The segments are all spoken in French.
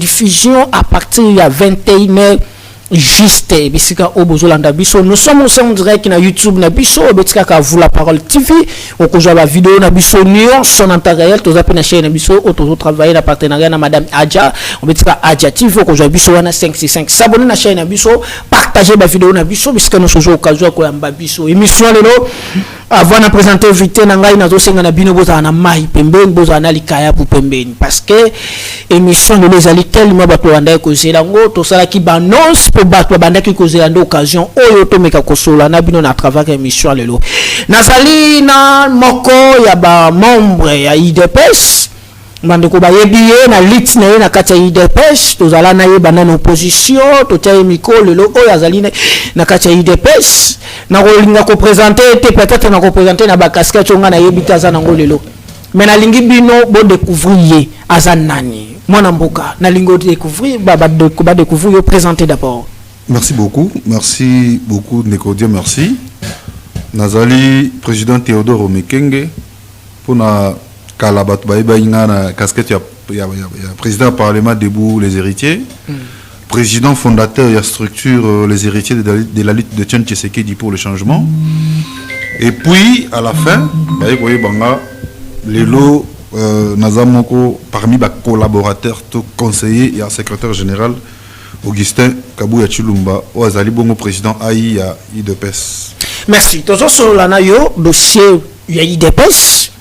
diffusion à partir de 21h juste bisika obozolanda biso. Nous sommes aussi en direct na YouTube na biso betika ka vous la parole TV on ko la vidéo na biso Nyon son en temps réel tous appena chaîne na biso auto travailler na partenariat na madame Adja on betika Adja TV ko joa biso wana 565 s'abonner na chaîne na biso partager ba vidéo na biso bisika nous sommes occasion ko yamba biso émission lelo avant de présenter invité na ngai nazo senga na bino boza na mai pembeni boza na likaya pour pembeni parce que émission de les ali tellement bato wanda ko zelango to sala ki banons pour bato banda ki ko zelanda occasion oyo to meka ko sola na bino na travers émission lelo nazali na moko ya ba membre ya IDPS mande ko ba yebiye na lit na ye na kati ya IDPS to zala na ye bana na opposition to taye mikolo lelo oyo azali na kati ya IDPS na kolinga ko présenter te peut-être na ko présenter na ba casquette nga na yebita za nango lelo mais na lingi bino bo découvrir azanani mwana mboka na lingo découvrir ba découvrir présenter d'abord. Merci beaucoup Nekodia, merci. Nazali président Théodore Omekenge pour na kalabat ba inga na casquette ya président parlement debout les héritiers. Président fondateur et structure les héritiers de la lutte de Tian Tshisekedi pour le changement. Et puis à la fin, Lelo Nazamoko parmi les collaborateurs, tout conseiller et secrétaire général Augustin Kabouya Chilumba, Oazali Bongo président AI à IDPS. Merci. Toujours sur l'anayo dossier IDPS.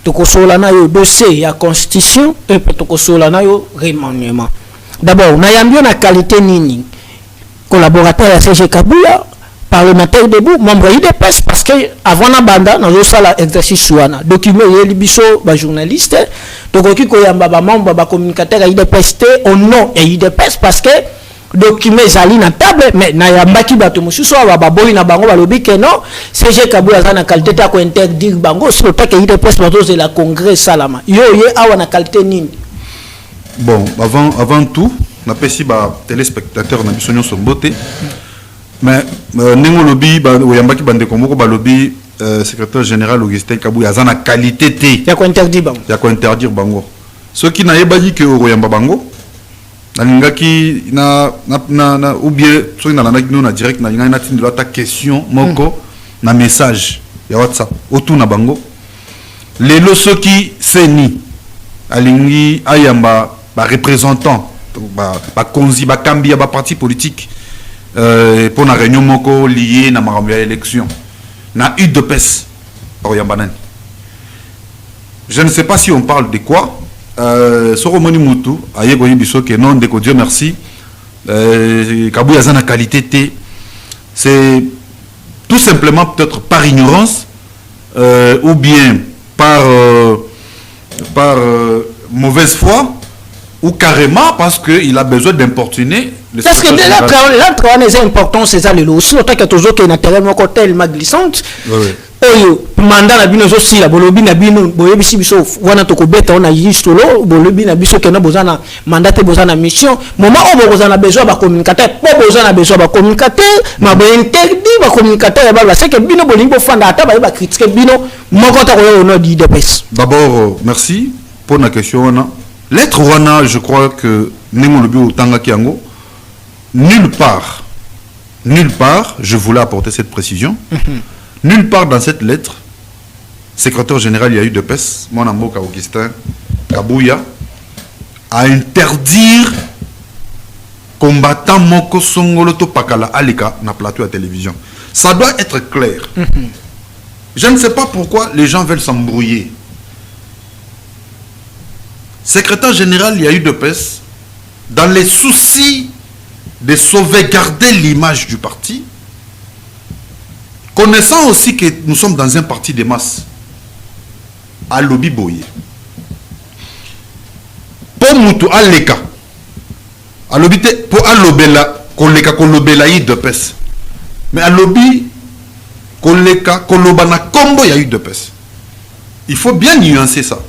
Toko sur l'anayo dossier ya constitution et toko sur l'anayo remaniement. D'abord, nous avons la qualité nini collaborateur à CG Kabouya, parlementaire debout, membre IDPS, parce que avant la banda, nous avons fait l'exercice souana. Document biso ba journaliste, donc qui koyamba ba membre ba communicateur à IDPS au nom et IDPS parce que document zali na table mais na yamba ki bato mususu ba boyi na bango ba lobi que non, CG Kabouya za na qualité ta ko interdire bango sur le que IDPS bato de la congrès salama. Yo awa na qualité nini. Bon, avant tout, on pas si téléspectateurs na bisonyo son beauté. Mais nengo lobby oyamba ki bande komoko ba lobby secrétaire général Augustin Kabouya azana qualité té. Ya ko interdire bango. Ya ko interdire bango. Ce qui na yeba di que oyamba bango na lingaki na ou bien so na lana na direct na linga na tindela ta question moko na message ya WhatsApp autour na bango. Lelo soki seni alingi ayamba ba représentant ba konzi ba kambia ba parti politique pour la réunion moko lié na marambo ya élection na UDPS oyamba nani. Je ne sais pas si on parle de quoi Soromoni Moutou ayego yibiso que non de ko Dieu merci Kabouya za na qualité T, c'est tout simplement peut-être par ignorance ou bien par mauvaise foi ou carrément parce qu'il a besoin d'importuner. Parce que l'entrée est important, c'est ça le lot. Si l'autre qui a toujours qui est naturellement tellement glissante, oyo mandat na bino aussi la bolobi na bino boyebi biso wana to ko beta on a yistolo bolobi na biso kena bozana mandat te bozana mission moment o bozana besoin ba communicateur po bozana besoin ba communicateur ma bo interdit ba communicateur ba c'est que bino bolingo fanda ata ba critiquer bino moko ta ko no di DPS. D'abord merci pour la question wana. Lettre wana je crois que nengo lobi otanga kiango nulle part je voulais apporter cette précision. Nulle part dans cette lettre, secrétaire général il y a eu de PES, mon amour Augustin Kabouya, à interdire combattant Moko Songolo Pakala Alika na plateau à télévision. Ça doit être clair. Je ne sais pas pourquoi les gens veulent s'embrouiller. Secrétaire général il y a eu de PES, dans les soucis de sauvegarder l'image du parti, connaissant aussi que nous sommes dans un parti de masse, à lobby boye. Pour Moutou, à l'Eka, à lobby, pour Alobela, Kolobela, il y a de pes. Mais à lobby, Kolobana, Combo, il y a eu de pes. Il faut bien nuancer ça.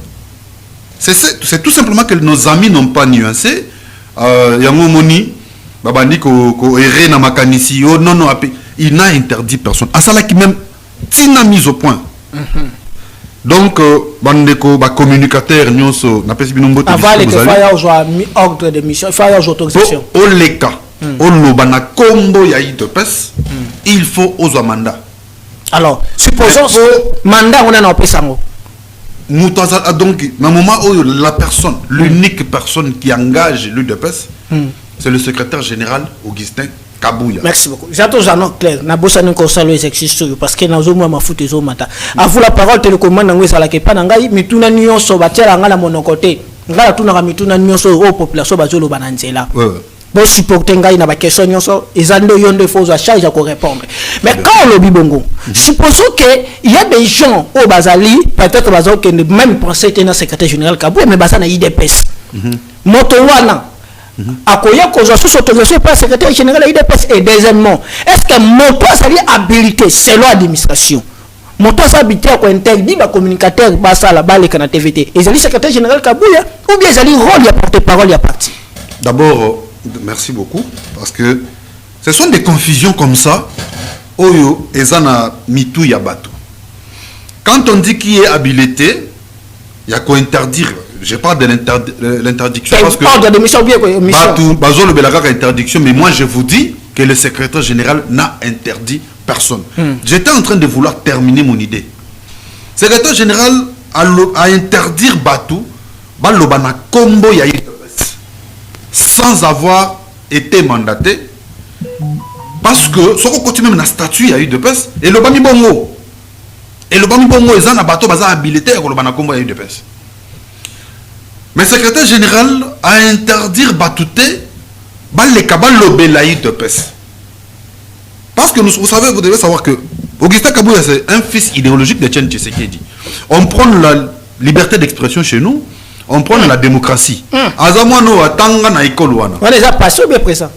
C'est tout simplement que nos amis n'ont pas nuancé. Yango Moni, Babani, Ko Ere na Makanisi, non, il n'a interdit personne. À ça là qui même tina mise au point. Donc, bandeko, communicateur, nyonso, n'a pas si bien avant les faire ordre de mission, faire autorisation. Au leka, au lobana combo ya itopes, il faut aux mandat. Alors, supposons que mandat on a en pesango. Donc, dans le moment où la personne, l'unique personne qui engage l'UDPS, c'est le secrétaire général Augustin Kabouya. Merci beaucoup. J'attends clair. Na bossa ni conseil les exercices parce que nazo moi ma foot ezo mata. A vous la parole télécommande ngwe sala ke pa ngai mituna nyonso batela ngala monokote. Ngala tuna mituna nyonso au population bazolo bananzela. Bon supporter ngai na ba question nyonso ezando yonde faut à charge à répondre. Mais quand le bibongo, supposons que il y a des gens au Bazali, peut-être bazalo que même penser que na secrétaire général Kabouya mais bazana IDPS. Motowana akoya kozo sous autorisation par secrétaire général IDPS. Et deuxièmement, est-ce que moto a sali habilité selon l'administration? Moto a habilité à interdit ba communicateur basa la balle kana TVT. Et zali secrétaire général Kabouya ou bien zali rôle ya porte-parole ya parti. D'abord, merci beaucoup parce que ce sont des confusions comme ça. Oyo ezana mitou ya bato. Quand on dit qui est habilité, il y a quoi interdire. Je parle de l'interdiction parce que bazo le belaka interdiction, mais moi je vous dis que le secrétaire général n'a interdit personne. J'étais en train de vouloir terminer mon idée. Le secrétaire général a interdire Batou balobana combo ya sans avoir été mandaté parce que ce qu'on continue même la statut ya UDPS et le bami bongo ezana bato baza habilité à kolobana combo ya UDPS. Mais le secrétaire général a interdit Batouté les cabales l'obélaï de PES. Parce que vous savez, vous devez savoir que Augustin Kabouya, c'est un fils idéologique de Tchène Tshisekedi. On prend la liberté d'expression chez nous, on prend la démocratie. Azamouano atanga na école wana. On les a passés bien présent.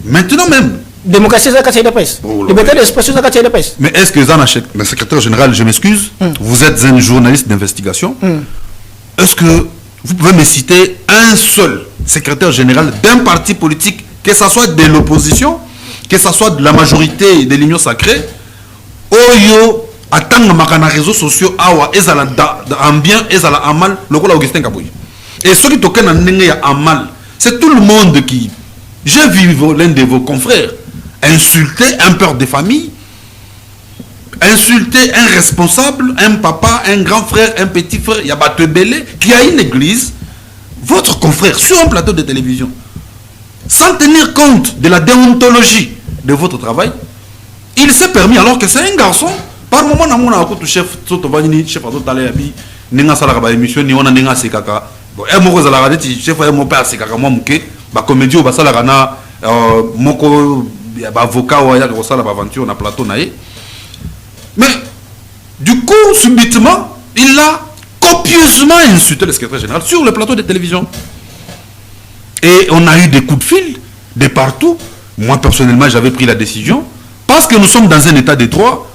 Maintenant même. Démocratie, c'est la presse. Liberté d'expression, c'est la presse. Mais est-ce que le secrétaire général, je m'excuse, vous êtes un journaliste d'investigation, est-ce que vous pouvez me citer un seul secrétaire général d'un parti politique, que ce soit de l'opposition, que ce soit de la majorité de l'Union sacrée, Oyo, attendre ma réseaux sociaux, awa, ezala en bien, ezala en mal, le rôle Augustin Kabouya. Et ceux qui toquent en mal, c'est tout le monde qui. J'ai vu l'un de vos confrères insulter un père de famille, insulter un responsable, un papa, un grand frère, un petit frère, Yabatwe Belé, qui a une église, votre confrère, sur un plateau de télévision, sans tenir compte de la déontologie de votre travail, il s'est permis, alors que c'est un garçon, par moment, on a un chef, chef Nenga Salaka émission, ni on a Nenga Sekaka, un mot de la radio, chef, mon père Sekaka, moi, Mouké, comédie au Basalagana, Moko, avocat, ou aventure, on a plateau, mais du coup, subitement, il a copieusement insulté le secrétaire général sur le plateau de télévision. Et on a eu des coups de fil de partout. Moi, personnellement, j'avais pris la décision. Parce que nous sommes dans un état de droit,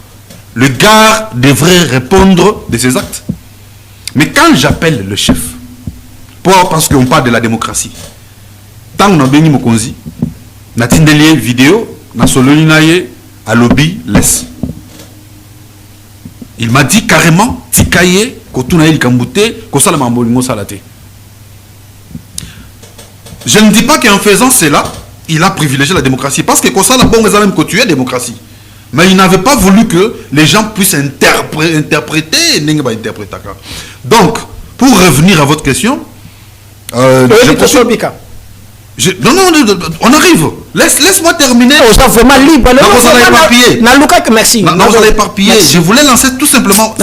le gars devrait répondre de ses actes. Mais quand j'appelle le chef, parce qu'on parle de la démocratie, tant qu'on a béni Mokonzi, na tindelier vidéo, na soloninaye, à lobby, laisse. Il m'a dit carrément, Tikaye, Kotunaï Kambouté, Kosalama Mbolingo Salate. Je ne dis pas qu'en faisant cela, il a privilégié la démocratie. Parce que Kosala Bongo a même côtoyé la démocratie. Mais il n'avait pas voulu que les gens puissent interpréter. Donc, pour revenir à votre question, non, on arrive. Laisse-moi terminer. Vous êtes vraiment libre. Vous allez éparpiller. Merci. Vous allez éparpiller. Je voulais lancer tout simplement.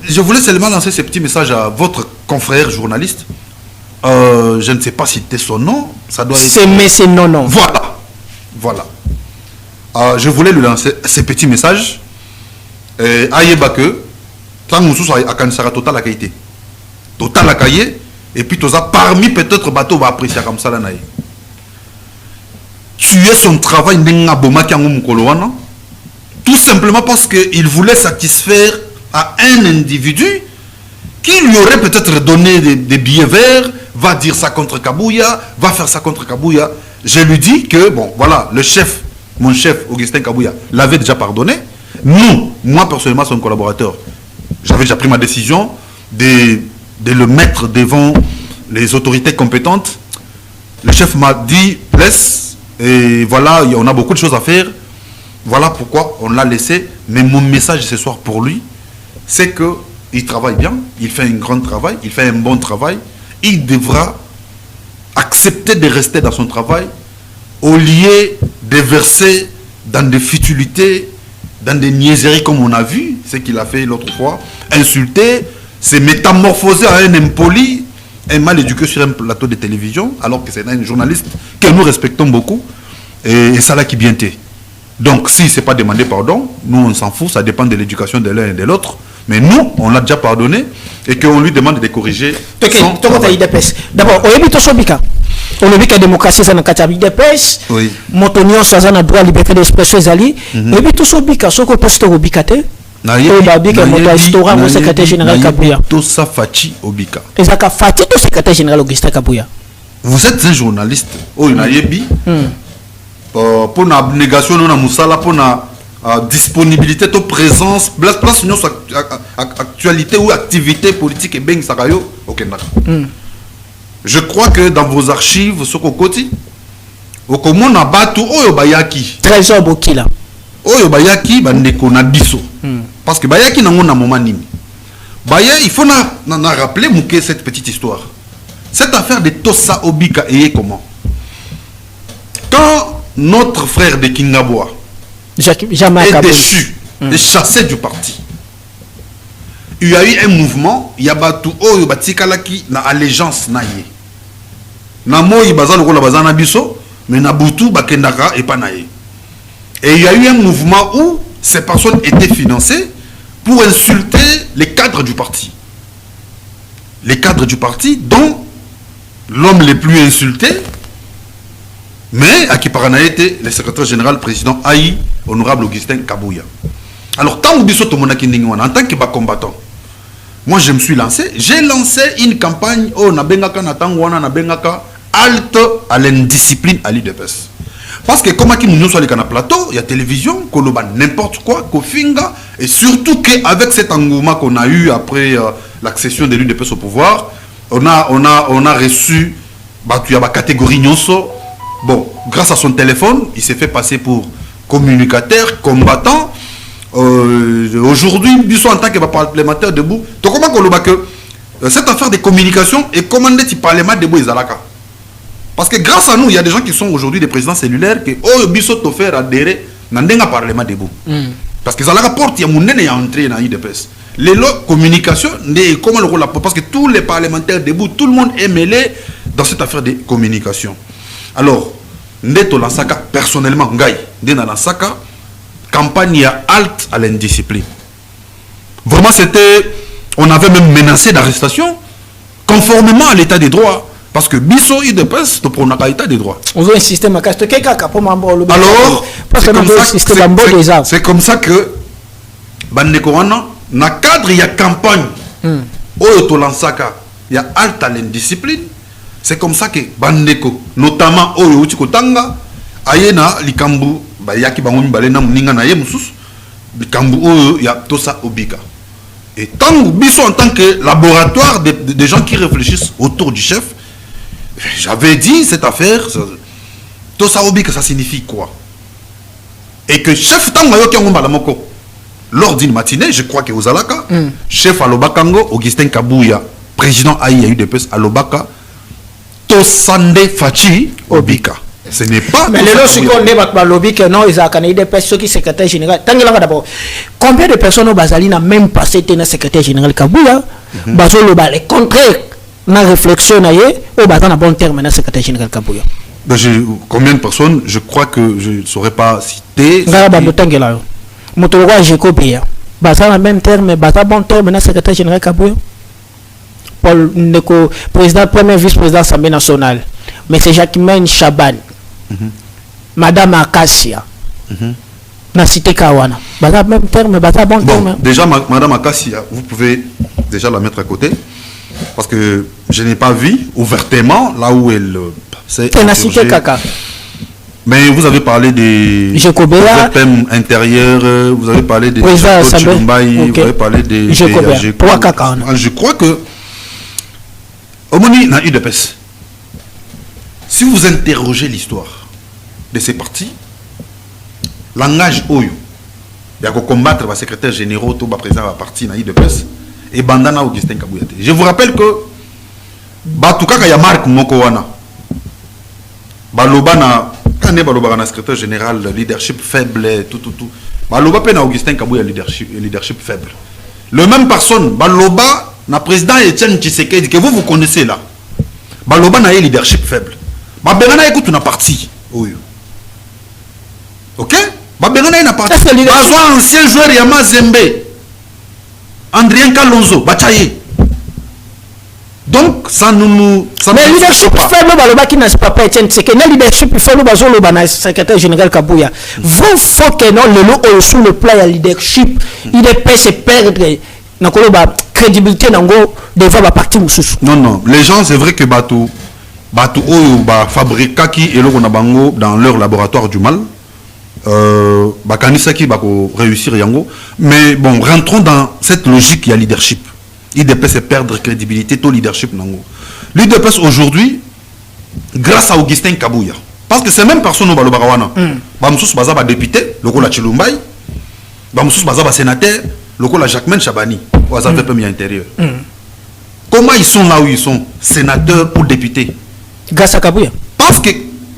Je voulais seulement lancer ce petit message à votre confrère journaliste. Je ne sais pas citer son nom. Ça doit être. C'est non. Voilà. Je voulais lui lancer ce petit message. Ayeba que. Tant que nous à Kansara total la qualité. Total la cahier. Et puis, parmi peut-être bateau va apprécier comme ça. Tuer son travail tout simplement parce qu'il voulait satisfaire à un individu qui lui aurait peut-être donné des billets verts, va dire ça contre Kabouya, va faire ça contre Kabouya. Je lui dis que, bon, voilà, mon chef, Augustin Kabouya, l'avait déjà pardonné. moi personnellement, son collaborateur, j'avais déjà pris ma décision de le mettre devant les autorités compétentes. Le chef m'a dit, laisse, et voilà, on a beaucoup de choses à faire. Voilà pourquoi on l'a laissé. Mais mon message ce soir pour lui, c'est qu'il travaille bien, il fait un grand travail, il fait un bon travail. Il devra accepter de rester dans son travail au lieu de verser dans des futilités, dans des niaiseries comme on a vu, ce qu'il a fait l'autre fois, insulter, se métamorphoser à un impoli, un mal éduqué sur un plateau de télévision, alors que c'est un journaliste que nous respectons beaucoup, et ça là qui bien t'est. Donc si c'est pas demandé pardon, nous on s'en fout, ça dépend de l'éducation de l'un et de l'autre, mais nous on l'a déjà pardonné et qu'on lui demande de corriger son travail. D'abord, on a vu que la démocratie c'est dans le IDPS, Motonio ça a droit à la liberté d'expression ezali, et puis tout ça bika, ce que pasteur obikate, et babika moto histoire au secrétaire général Kabouya. Tout ça Fachi Obika. Et ça ka Fachi au secrétaire général Augustin Kabouya. Vous êtes un journaliste, oh il a yebi. Pour la négation de Moussala, pour la disponibilité, de présence, place une actualité ou activité politique et bien sakayo au Kenya. Je crois que dans vos archives, ce qu'on côté, au comment on a battu Oyo Bayaki. Trésor Bokila. Oyo Bayaki, bandeko na biso. Parce que Bayaki n'a pas moment nimi. Baya, il faut na rappeler mouké cette petite histoire. Cette affaire de Tosa Obika est comment? Quand notre frère de Kingaboa est déchu, est chassé du parti. Il y a eu un mouvement, il y a battu Oyo Batikalaki na allégeance na ye. Na moi bazan ko la bazana biso, mais na butu bakendaka et pas na ye. Et il y a eu un mouvement où ces personnes étaient financées pour insulter les cadres du parti. Les cadres du parti dont l'homme le plus insulté, mais à qui parana était le secrétaire général président Aïe, honorable Augustin Kabouya. Alors, tant que en tant que combattant, moi je me suis lancé, j'ai lancé une campagne au Nabengaka Natangwana Nabengaka halte à l'indiscipline à l'IDPS. Parce que comme nous sommes sur le plateau, il y a télévision, Koloba n'importe quoi, Kofinga, et surtout qu'avec cet engouement qu'on a eu après l'accession de l'UDPS au pouvoir, on a reçu la catégorie Nyonso. Bon, grâce à son téléphone, il s'est fait passer pour communicateur, combattant. Aujourd'hui, en tant que parlementaire debout, tu comment que cette affaire de communication est commandée du Parlement debout Izalaka. Parce que grâce à nous, il y a des gens qui sont aujourd'hui des présidents cellulaires qui ont offert adhérer dans le Parlement debout. Parce que Zalaka porte, il y a mon nez à entrer dans l'IDPS. Les communications, comment le rôle parce que tous les parlementaires debout, tout le monde est mêlé dans cette affaire de communication. Alors, Ndeto Lansaka, personnellement, Ngaï, Ndena Lansaka, campagne à halte à l'indiscipline. Vraiment, on avait même menacé d'arrestation, conformément à l'état des droits. Parce que Bisso, il dépasse pour un état des droits. On veut un système à casse. Alors, c'est comme ça que, Bandekorana, dans le cadre, il y a campagne, Oyo Lansaka, il y a halte à l'indiscipline. C'est comme ça que Bandeko, notamment Oyo Uchikotanga, Ayena, Likambu, Bayaki Bangomi Balena Muninga Naye Moussous, Likambu Oyo, ya Tosa Obika. Et tant Bisso en tant que laboratoire des gens qui réfléchissent autour du chef, j'avais dit cette affaire, Tosa Obika, ça signifie quoi? Et que chef Tangayo Kiangomalamoko, lors d'une matinée, je crois que aux Alaka, chef Alobakango, Augustin Kabouya, président Aïe UDPS Alobaka, Tosande Fachi Obika. Ce n'est pas. Mais les lorsqu'on débat par l'Obika, non, ils ont des personnes qui sont secrétaire général. D'abord, combien de personnes au Bazali n'a même pas été dans secrétaire général Kabouya? Bazolo ba le contraire, na réflexion naie, au Bazan a bon terme dans secrétaire général Kabouya. Combien de personnes? Je crois que je ne saurais pas citer. Ngara Motorwa Jekopia. Bazan a même terme, Bazan bon terme dans secrétaire général Kabouya. Paul Ndeko, président, premier vice-président de l'Assemblée nationale. M. Jacquemain Chaban. Madame Akassia. Na cité Kawana. Bata même terme, bata bon terme. Déjà, Madame Akassia, vous pouvez déjà la mettre à côté. Parce que je n'ai pas vu ouvertement là où elle. C'est na cité Kaka. Mais vous avez parlé des thèmes intérieurs, vous avez parlé des Chilumbaï, vous avez parlé des je crois que au moment où UDPS, si vous interrogez l'histoire de ces partis, langage Oyo, il y a qu'à combattre le secrétaire général, tout le président de la partie dans UDPS, et Bandana Augustin Kabouyate. Je vous rappelle que Batouka y a Marc Mokowana. Baloba na quand Baloba na secrétaire général leadership faible tout. Baloba pe na Augustin Kabouyate leadership faible. Le même personne Baloba na président Etienne Tshisekedi que vous connaissez là. Baloba na leadership faible. Babengana écoute na parti. Oui. OK? Babengana na parti. Bazwa ancien joueur Yama Zembe. Andrien Kalonzo Bachaye. Donc, ça nous. Mais le leadership faible, qui n'a pas été le leadership faible, le secrétaire général Kabouya. Vous faut que non, le sur le plan de leadership, il est pas se perdre la crédibilité devant la partie moussous. Non, les gens, c'est vrai que Batou fabrique qui et le dans leur laboratoire du mal. Bakanisaki bako réussir yango. Mais bon, rentrons dans cette logique, il y a leadership. L'IDPS c'est perdre crédibilité, tout leadership nango. L'IDPS aujourd'hui, grâce à Augustin Kabouya, parce que c'est même personne au Balobarawana. Bamsous Bazaba député, le rôle à Chilumbaï, Bamsous Bazaba sénateur, le rôle à Jacquemaine Chabani, au Azave Premier Intérieur. Comment ils sont là où ils sont, sénateurs ou députés? Grâce à Kabouya. Parce que,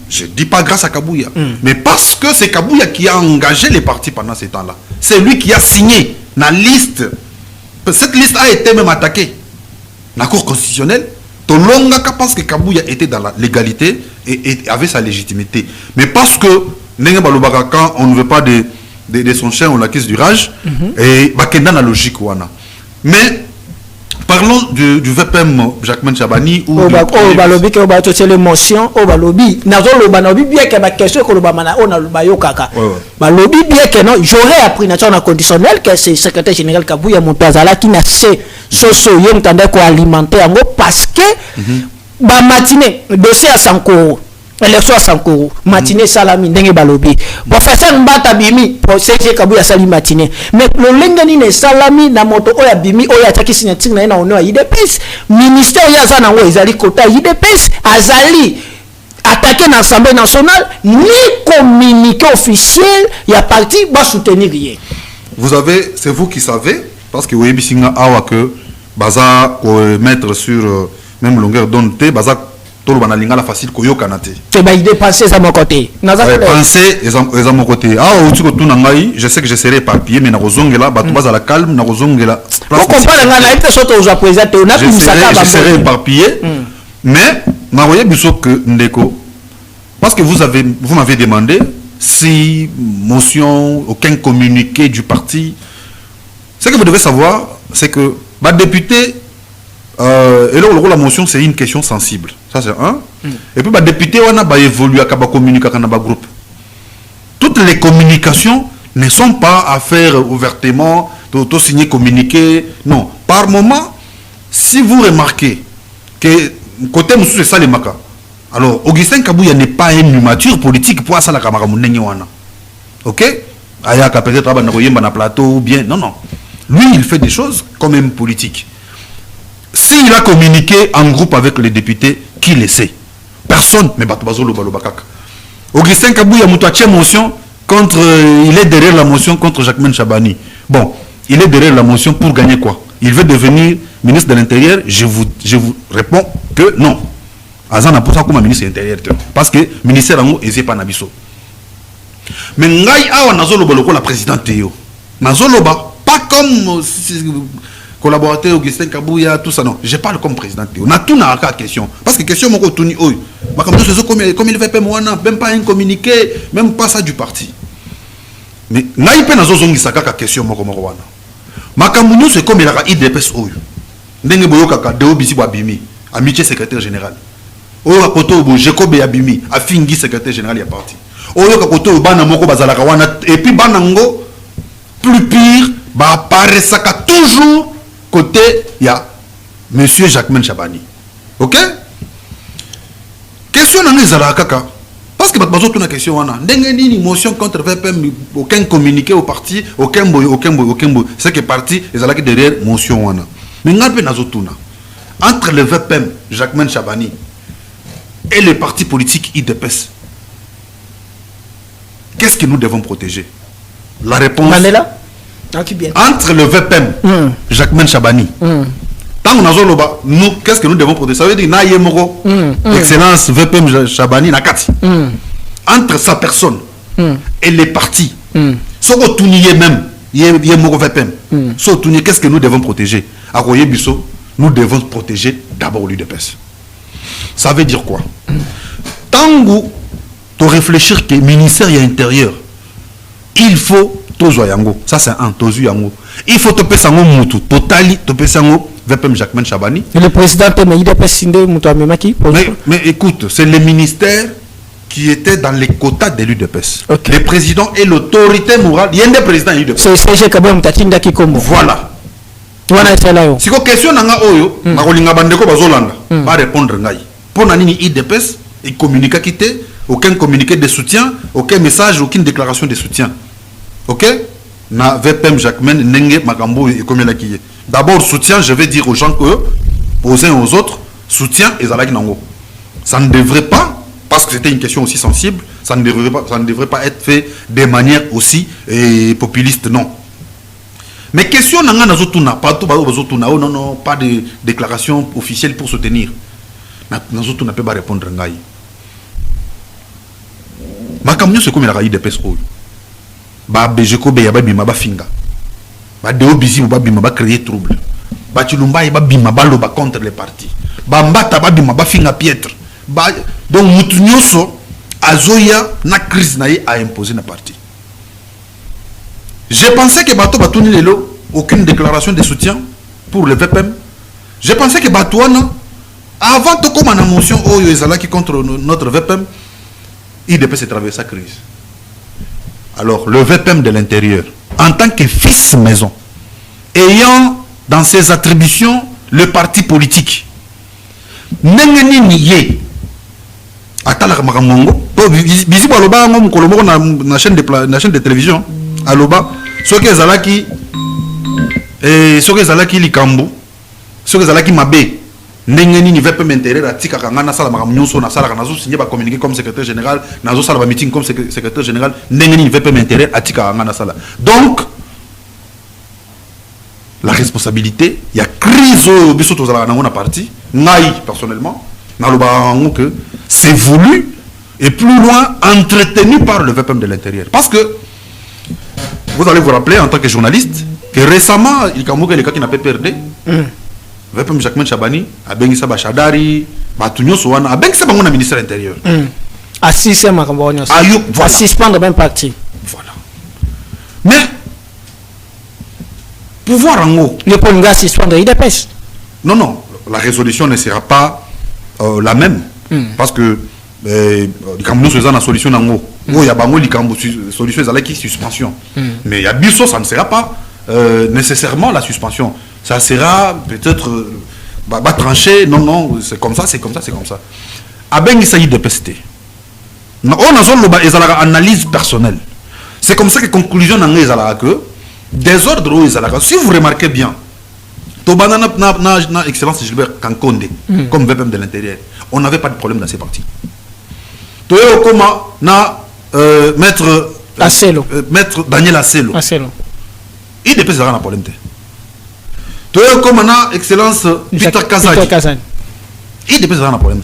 je ne dis pas grâce à Kabouya, mais parce que c'est Kabouya qui a engagé les partis pendant ces temps-là. C'est lui qui a signé la liste. Cette liste a été même attaquée. La Cour constitutionnelle, parce que Kabouya était dans la légalité et avait sa légitimité. Mais parce que, quand on ne veut pas de son chien, on l'accuse du rage, et dans la logique. Mais, parlons du VPM Jacquemain Chabani ou balobi ke bato l'émotion au balobi nazo lo banobi bien que ma question que lo bamana on a lo bayokaka balobi bien que non j'aurais appris na conditionnel que c'est secrétaire général Kabouya Montazala qui n'a ce soso yom tande ko alimenter ngo parce que ba matinée dossier à Sankoro élection à Sankoro matinée salami ndenge balobi professeur Mbata bimi pour CG Kabouya sali matinée mais le lengani ne salami na moto oya bimi oya ataki signature na ono IDPS ministère ya za nango ezali kota IDPS azali attaqué dans l'Assemblée nationale ni communiqué officiel il y a parti va soutenir rien. Vous avez, c'est vous qui savez parce que oui bisinga awa que baza mettre sur même longueur d'onde baza tout le monde a facile koyo kanate. Tu vas y dépenser à mon côté. Penser à mon côté. Ah, je sais que je serai éparpillé, mais na rozongela, batuba à la calme, na rozongela. On comprend la naïveté surtout aux présenté. On a plus je serai éparpillé, mais na voyez biso que ndeko. Parce que vous m'avez demandé si motion, aucun communiqué du parti. Ce que vous devez savoir, c'est que ma député. Et là, le rôle de la motion, c'est une question sensible. Ça, c'est un. Et puis, les députés, on a évolué à communiquer dans le groupe. Toutes les communications ne sont pas à faire ouvertement, d'auto-signer, communiquer. Non. Par moment, si vous remarquez que côté Moussou, c'est ça les makas. Alors, Augustin Kabouya n'est pas une mature politique pour ça la camarade Mounenyewana. Ok? Ayaka peut-être à plateau ou bien. Non, non. Lui, il fait des choses comme un politique. S'il a communiqué en groupe avec les députés, qui le sait? Personne. Mais Augustin Kabouya a motion contre. Il est derrière la motion contre Jacquemain Chabani. Bon, il est derrière la motion pour gagner quoi? Il veut devenir ministre de l'Intérieur? Je vous réponds que non. Azan a pour ça comme ministre de l'Intérieur. Parce que le ministère est pas nabiso. Mais Ngai Awa Nazoloba la présidente Théo. Nazoloba, pas comme. Collaborateur Augustin Kabouya, tout ça, non. Je parle comme président. On a tout dans la question. Parce que question, comme il fait même pas un communiqué, même pas ça du parti. Mais, naïpe na zozongi sakaka question, Makamounou, c'est comme il a IDPS Oyo. Ndenge Boyokaka, Deo Bisi Wabimi, amitié secrétaire général. Oyo Kakoto, Jekobe Abimi, Afingi secrétaire général, il y a parti. Oyo Kakoto, Bana Moko Bazalakawana, et puis Banango, plus pire, apparaît toujours. Côté, il y a M. Jacquemain Chabani. Ok? Question dans les Alakaka. Parce que bazo tuna question wana. Ndenge nini motion contre VPM, aucun communiqué au parti, aucun boy. C'est que parti les alaki derrière motion wana. Mais ngape nazo tuna. Entre le VPM, Jacquemaine Chabani, et le parti politique IDPS, qu'est-ce que nous devons protéger? La réponse. Entre le VPM, Jacquemaine Chabani, tant qu'on a nous, qu'est-ce que nous devons protéger? Ça veut dire na yemoro, excellence VPM Chabani nakati. Entre sa personne et les partis, so otuniye même yemoro VPM, so otuniye, qu'est-ce que nous devons protéger? À Royer Bisso, nous devons protéger d'abord l'UDPS. Ça veut dire quoi? Tant que tu réfléchir que le ministère intérieur, il faut tozo yango. Ça c'est un tozo yango. Il faut te payer sango mutu. Totali te payer sango VPM Jacquemaine Chabani. Le président de l'UDPS Sinde mutu amemaki. Mais écoute, c'est le ministère qui était dans les quotas de l'UDPS. Okay. Le président est l'autorité morale. Il y a un président de l'UDPS. C'est CG Kabam Tatinda Kikombo. Voilà. Si vous question nanga oyo, makolinga bandeko bazolanda, pas répondre ngai. Pour nani IDPS, il communique quitté, aucun communiqué de soutien, aucun message, aucune déclaration de soutien. OK? Na VPM Jacquemaine nenge makambo et comme la kiye. D'abord soutien, je vais dire aux gens que aux uns et aux autres, soutien et zalaki nango. Ça ne devrait pas, parce que c'était une question aussi sensible, ça ne devrait pas être fait de manière aussi populiste, non. Mais question nanga nazotuna, pas tout bazotuna, oh non, pas de déclaration officielle pour soutenir. Nazotuna peut pas répondre ngai. Makamnyo c'est comme la raïde de pesco. Ba bejeko be yababi maba finga. Ba deo bizi ba bima ba créer trouble. Ba chulumba ba bima ba loba contre les partis. Ba mbata ba bima ba finga piètre. Ba donc mutunyoso azoya na crise na a imposer na parti. J'ai pensé que Bato Batouni Lelo, aucune déclaration de soutien pour le VPM. J'ai pensé que Batouana, avant de comme en motion Oyo Ezalaki contre notre VPM, il devait traverser sa crise. Alors, le VPM de l'intérieur, en tant que fils maison, ayant dans ses attributions le parti politique, Nengeni Niye, Atala Maramongo, visible à l'Oba, na chaîne de télévision, à l'Oba. Ce que Zalaki et ce que Zalaki likambo, ce que Zalaki mabé, n'engeni ni veut pas m'intéresser à tika kangana sala makamnyuso na sala nazo signé ba communiquer comme secrétaire général, nazo sala ba meeting comme secrétaire général, n'engeni ni veut pas m'intéresser à tika kangana sala. Donc la responsabilité, il y a crise au bisoto zala na ngona parti, ngai personnellement, na loba que c'est voulu et plus loin entretenu par le VPM de l'intérieur parce que vous allez vous rappeler en tant que journaliste que récemment, il y a les cas qui n'a pas perdu. VPM Jacquemaine Chabani a béni sa Bachadari, Batunyo Soana, a béni sa bango na ministère intérieur. Assis c'est ma campagne. Voilà. Suspendre même parti. Voilà. Mais pouvoir en haut. Le Ponga suspendre il dépêche. Non, la résolution ne sera pas la même parce que les Camerounais sont la solution en haut. Il y a une solution qui suspension. Mais il y a Bisso, ça ne sera pas nécessairement la suspension. Ça sera peut-être tranché. Non, c'est comme ça. Aben Isaïe de PST. On a une analyse personnelle. C'est comme ça que conclusion n'a que désordre. Si vous remarquez bien, na excellence Gilbert Kankonde, comme VPM de l'intérieur, on n'avait pas de problème dans ces partis. Maître Daniel Asselo. Il dépêche un problème. Comme excellence Peter Kazan. Il dépêche un problème.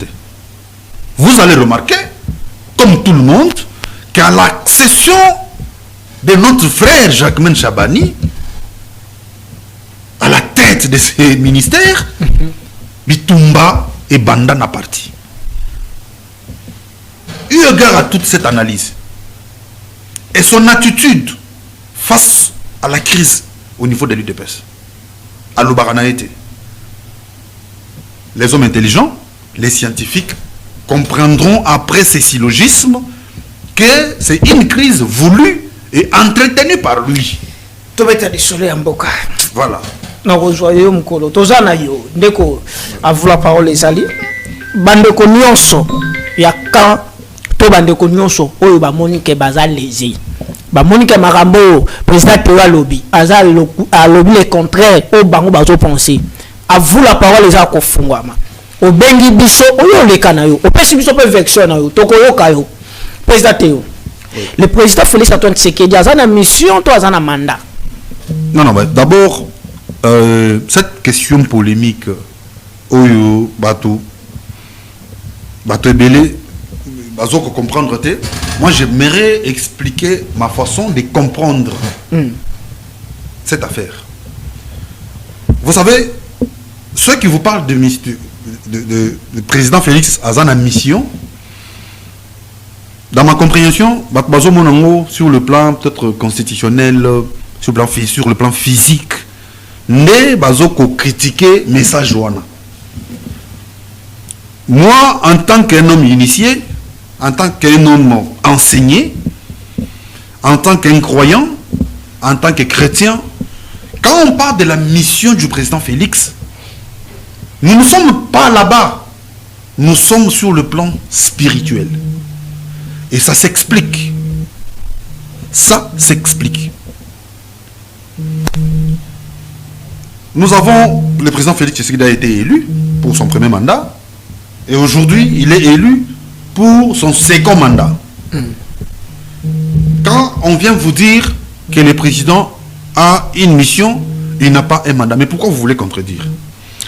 Vous allez remarquer, comme tout le monde, qu'à la session de notre frère Jacquemaine Chabani, à la tête de ces ministères, Bitumba et Banda n'a parti. Eu égard à toute cette analyse et son attitude face à la crise au niveau de l'UDPS, à l'Obaranaïté, les hommes intelligents, les scientifiques comprendront après ces syllogismes que c'est une crise voulue et entretenue par lui. Voilà. À vous la parole les alliés. Bandeko nyonso ya kan to bandeko nyonso oyo bamonike baza lésé bamonike makambo président Théo alobi aza alobi le contraire o bango bazo penser à vous la parole les a kofungwama obengi biso oyo leka na yo opesi biso pe vection na yo tokoyoka yo président Théo le président Félix Antoine Tshisekedi a une mission, toi, a un mandat. Non, d'abord, cette question polémique, Oyo, Bato, Ebele, Bazo, comprendre, moi j'aimerais expliquer ma façon de comprendre cette affaire. Vous savez, ceux qui vous parlent de président Félix a une mission. Dans ma compréhension, sur le plan peut-être constitutionnel, sur le plan physique, ne bazoko critiquer message wana. Moi, en tant qu'un homme initié, en tant qu'un homme enseigné, en tant qu'un croyant, en tant que chrétien, quand on parle de la mission du président Félix, nous ne sommes pas là-bas, nous sommes sur le plan spirituel. Et ça s'explique. Ça s'explique. Nous avons, le président Félix Tshisekedi a été élu pour son premier mandat. Et aujourd'hui, il est élu pour son second mandat. Quand on vient vous dire que le président a une mission, il n'a pas un mandat. Mais pourquoi vous voulez contredire?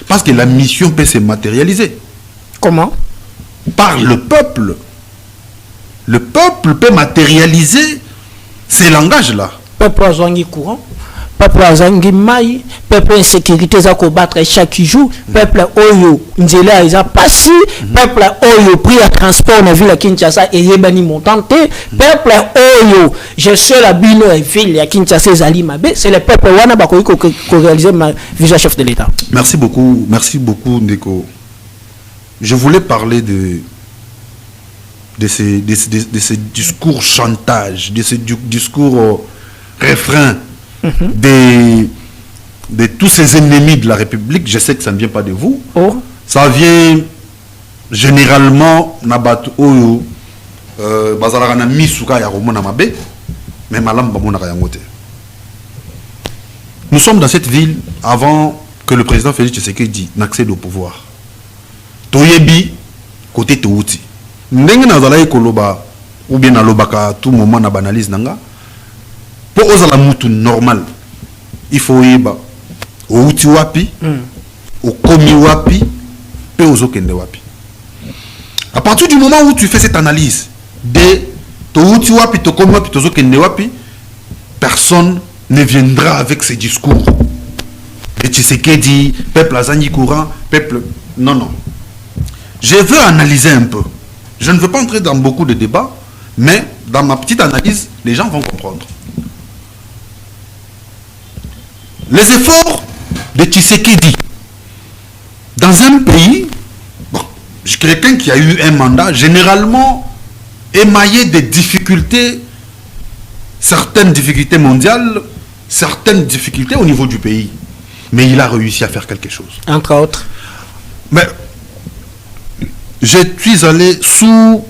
Parce que la mission peut se matérialiser. Comment? Par le peuple. Le peuple peut matérialiser ces langages-là. Peuple a besoin de courant, peuple a besoin de maille, peuple a insécurité à combattre chaque jour, peuple oyo nzela isa passi, peuple oyo prix à transport na ville à Kinshasa et yebani montante, peuple oyo je sais la bino et ville à Kinshasa zali mabe, c'est le peuple wana ba ko réaliser ma vision chef de l'État. Merci beaucoup Ndeko. Je voulais parler de ce discours chantage, de ce discours refrain de tous ces ennemis de la République. Je sais que ça ne vient pas de vous. Oh. Ça vient généralement Nabat Oyo Bazarana Misuka Yaromona Mabe, mais Malam Bamona Kayangote. Nous sommes dans cette ville avant que le président Félix Tshisekedi n'accède au pouvoir. Toyebi, côté Touti. Ndenge nazala ekoloba ou bien alobaka tout moment na banalise nanga pour ozala mutu normal il faut yeba outi wapi okomi wapi pe ozokende wapi. À partir du moment où tu fais cette analyse de to outi wapi to komi wapi to ozokende wapi, personne ne viendra avec ces discours et Tshisekedi peuple azangi courant peuple non. Je veux analyser un peu. Je ne veux pas entrer dans beaucoup de débats, mais dans ma petite analyse, les gens vont comprendre. Les efforts de Tshisekedi dans un pays, quelqu'un qui a eu un mandat, généralement émaillé de difficultés, certaines difficultés mondiales, certaines difficultés au niveau du pays. Mais il a réussi à faire quelque chose. Entre autres. Mais je suis allé sous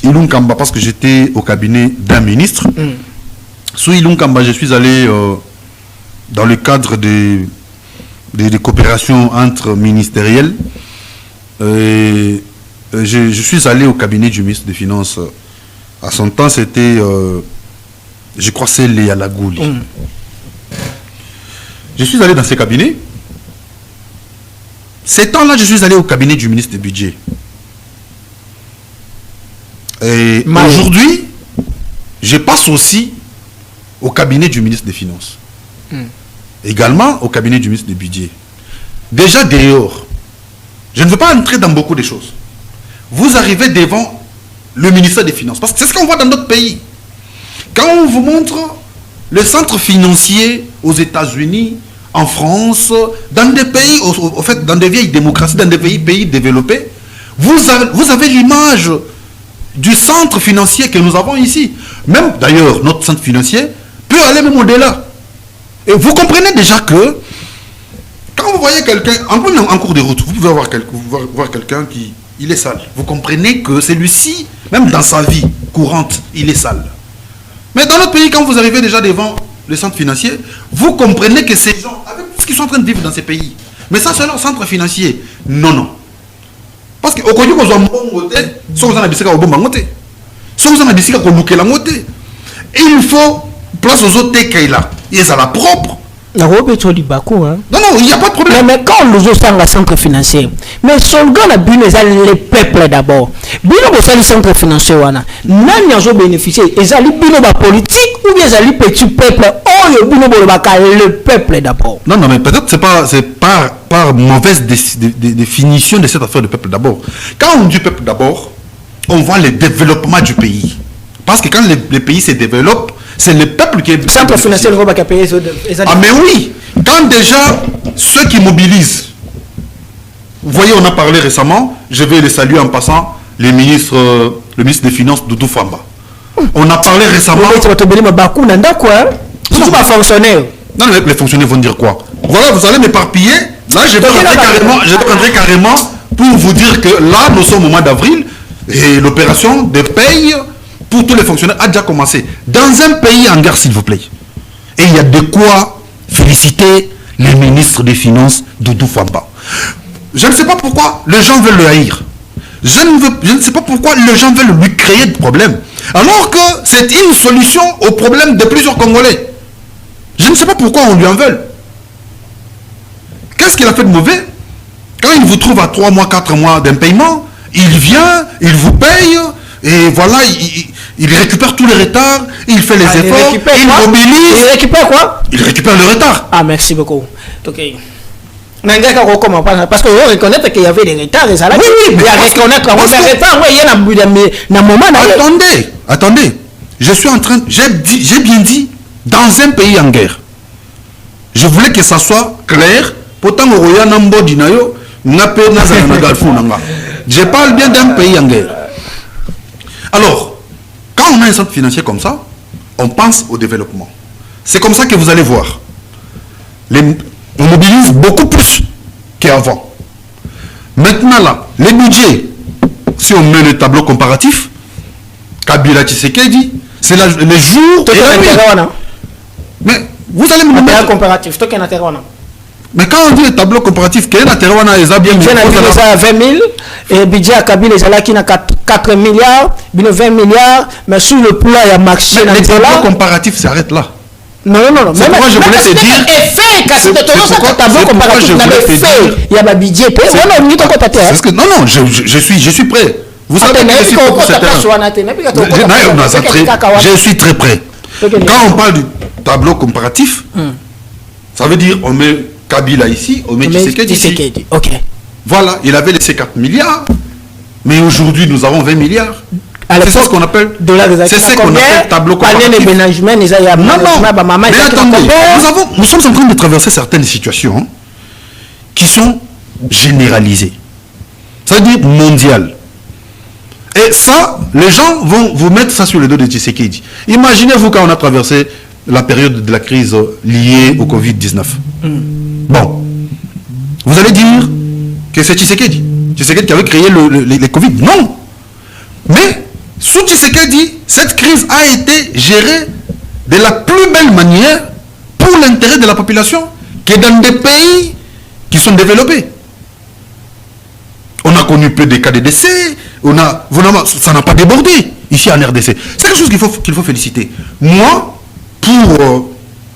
Ilunkamba parce que j'étais au cabinet d'un ministre. Sous Ilunkamba, je suis allé dans le cadre des coopérations entre ministérielles. Je suis allé au cabinet du ministre des Finances. À son temps, c'était, je crois, c'est Léa Lagouli. Je suis allé dans ces cabinets. Ces temps-là, je suis allé au cabinet du ministre du Budget. Et aujourd'hui, je passe aussi au cabinet du ministre des Finances. Également au cabinet du ministre du Budget. Déjà dehors, je ne veux pas entrer dans beaucoup de choses. Vous arrivez devant le ministère des Finances. Parce que c'est ce qu'on voit dans d'autres pays. Quand on vous montre le centre financier aux États-Unis, en France, dans des pays, au fait, dans des vieilles démocraties, dans des pays développés, vous avez l'image du centre financier que nous avons ici. Même d'ailleurs, notre centre financier peut aller même au-delà. Et vous comprenez déjà que quand vous voyez quelqu'un, en cours de route, vous pouvez voir quelqu'un qui il est sale. Vous comprenez que celui-ci Même dans sa vie courante, il est sale. Mais dans notre pays, quand vous arrivez déjà devant les centres financiers, vous comprenez que ces gens, avec ce qu'ils sont en train de vivre dans ces pays, mais ça c'est leur centre financier. Non, non. Parce que au Congo, vous avez un bon côté, soit vous en avez un bon côté, soit vous en avez un bon côté. Il faut place aux autres qui là. Et ça la propre. Non, non, il n'y a pas de problème. Mais quand nous sommes dans le centre financier, mais son gars a bien les peuples d'abord. Bien au le centre financier, n'a pas bénéficié. Ils ont bien politique ou bien ils ont petit peuple. Oh, le peuple d'abord. Non, non, mais peut-être c'est par mauvaise définition de cette affaire de peuple d'abord. Quand on dit peuple d'abord, on voit le développement du pays. Parce que quand les pays se développent, c'est le peuple qui est... Centre financier, le va payer. Ah mais oui, quand déjà ceux qui mobilisent, vous voyez, on a parlé récemment, je vais les saluer en passant, le ministre des Finances, Doudou Famba. On a parlé récemment... Non, les fonctionnaires vont dire quoi? Voilà, vous allez m'éparpiller. Là, je prendrai carrément pour vous dire que là, nous sommes au mois d'avril et l'opération de paye pour tous les fonctionnaires a déjà commencé. Dans un pays en guerre, s'il vous plaît. Et il y a de quoi féliciter le ministre des Finances, Doudou Famba. Je ne sais pas pourquoi les gens veulent le haïr. Je ne sais pas pourquoi les gens veulent lui créer des problèmes. Alors que c'est une solution au problème de plusieurs Congolais. Je ne sais pas pourquoi on lui en veut. Qu'est-ce qu'il a fait de mauvais? Quand il vous trouve à 3 mois, 4 mois d'un paiement, il vient, il vous paye, et voilà, il récupère tous les retards, il fait les efforts, il mobilise. Il récupère quoi? Il récupère le retard. Ah, merci beaucoup. Ok. Parce que vous reconnaissez qu'il y avait des retards et ça là. Oui, il y a reconnaître quand il y a retard, il y a un moment. Attendez. Je suis en train, j'ai bien dit, dans un pays en guerre. Je voulais que ça soit clair. Pourtant, je parle bien d'un pays en guerre. Alors, quand on a un centre financier comme ça, on pense au développement. C'est comme ça que vous allez voir. On mobilise beaucoup plus qu'avant. Maintenant là, les budgets, si on met le tableau comparatif, Kabila Tshisekedi, c'est les jours et la nuit. Mais vous allez me mettre... comparatif, mais quand on dit le tableau comparatif, quel est l'intérêt? On a bien budget à 20 000 et budget à Kabila qui a 4 milliards, 20 milliards, mais sur le plan, il y a marché. Le tableau comparatif s'arrête là. Non. C'est pourquoi je voulais te dire. Il y a un budget. Non, je suis prêt. Vous savez que je suis très prêt. Quand on parle du tableau comparatif, ça veut dire on met Kabila ici, on met Tshisekedi ici. Ok. Voilà, il avait laissé 4 milliards, mais aujourd'hui nous avons 20 milliards. C'est ce qu'on appelle tableau comparatif. Non, mais attendez, nous sommes en train de traverser certaines situations qui sont généralisées. Ça veut dire mondiales. Et ça, les gens vont vous mettre ça sur le dos de Tshisekedi. Imaginez-vous quand on a traversé la période de la crise liée au Covid-19. Bon, vous allez dire que c'est Tshisekedi qui avait créé les Covid. Non. Mais sous Tshisekedi, cette crise a été gérée de la plus belle manière pour l'intérêt de la population que dans des pays qui sont développés. On a connu peu de cas de décès, ça n'a pas débordé ici en RDC. C'est quelque chose qu'il faut féliciter. Moi,